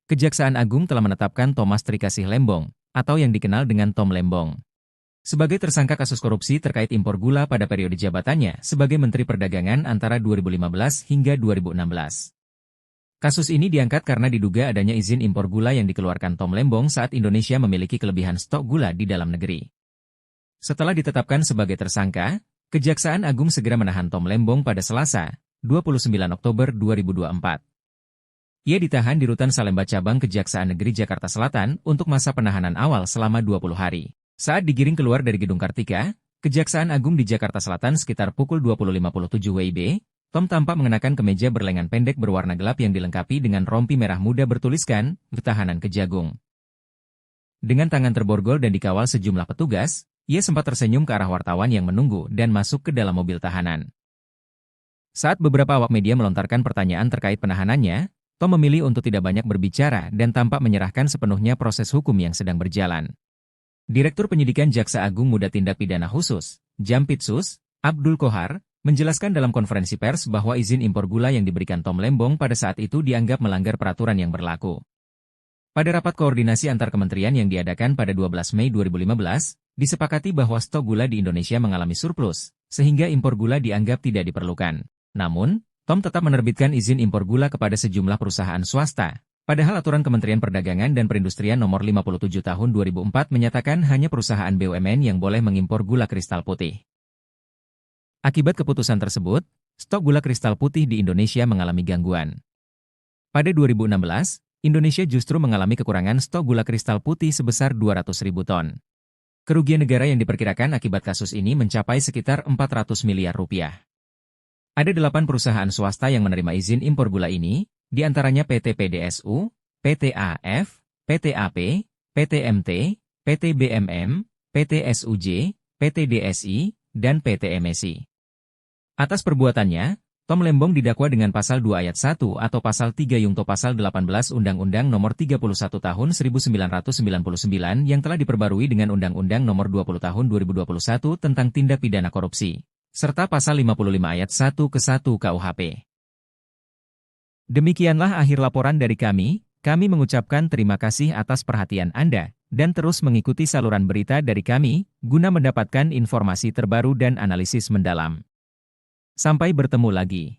Kejaksaan Agung telah menetapkan Thomas Trikasih Lembong, atau yang dikenal dengan Tom Lembong, sebagai tersangka kasus korupsi terkait impor gula pada periode jabatannya sebagai Menteri Perdagangan antara 2015 hingga 2016. Kasus ini diangkat karena diduga adanya izin impor gula yang dikeluarkan Tom Lembong saat Indonesia memiliki kelebihan stok gula di dalam negeri. Setelah ditetapkan sebagai tersangka, Kejaksaan Agung segera menahan Tom Lembong pada Selasa, 29 Oktober 2024. Ia ditahan di Rutan Salemba Cabang Kejaksaan Negeri Jakarta Selatan untuk masa penahanan awal selama 20 hari. Saat digiring keluar dari Gedung Kartika, Kejaksaan Agung di Jakarta Selatan sekitar pukul 20.57 WIB, Tom tampak mengenakan kemeja berlengan pendek berwarna gelap yang dilengkapi dengan rompi merah muda bertuliskan, "Tahanan Kejagung." Dengan tangan terborgol dan dikawal sejumlah petugas, ia sempat tersenyum ke arah wartawan yang menunggu dan masuk ke dalam mobil tahanan. Saat beberapa awak media melontarkan pertanyaan terkait penahanannya, Tom memilih untuk tidak banyak berbicara dan tampak menyerahkan sepenuhnya proses hukum yang sedang berjalan. Direktur Penyidikan Jaksa Agung Muda Tindak Pidana Khusus, Jampitsus, Abdul Kohar, menjelaskan dalam konferensi pers bahwa izin impor gula yang diberikan Tom Lembong pada saat itu dianggap melanggar peraturan yang berlaku. Pada rapat koordinasi antar kementerian yang diadakan pada 12 Mei 2015, disepakati bahwa stok gula di Indonesia mengalami surplus, sehingga impor gula dianggap tidak diperlukan. Namun, Tom tetap menerbitkan izin impor gula kepada sejumlah perusahaan swasta. Padahal aturan Kementerian Perdagangan dan Perindustrian Nomor 57 Tahun 2004 menyatakan hanya perusahaan BUMN yang boleh mengimpor gula kristal putih. Akibat keputusan tersebut, stok gula kristal putih di Indonesia mengalami gangguan. Pada 2016, Indonesia justru mengalami kekurangan stok gula kristal putih sebesar 200.000 ton. Kerugian negara yang diperkirakan akibat kasus ini mencapai sekitar 400 miliar rupiah. Ada 8 perusahaan swasta yang menerima izin impor gula ini, di antaranya PT PDSU, PT AF, PT AP, PT MT, PT BMM, PT SUJ, PT DSI, dan PT MSI. Atas perbuatannya, Tom Lembong didakwa dengan Pasal 2 Ayat 1 atau Pasal 3 Yungto Pasal 18 Undang-Undang Nomor 31 Tahun 1999 yang telah diperbarui dengan Undang-Undang Nomor 20 Tahun 2021 tentang tindak pidana korupsi, serta Pasal 55 Ayat 1 ke 1 KUHP. Demikianlah akhir laporan dari kami mengucapkan terima kasih atas perhatian Anda, dan terus mengikuti saluran berita dari kami, guna mendapatkan informasi terbaru dan analisis mendalam. Sampai bertemu lagi.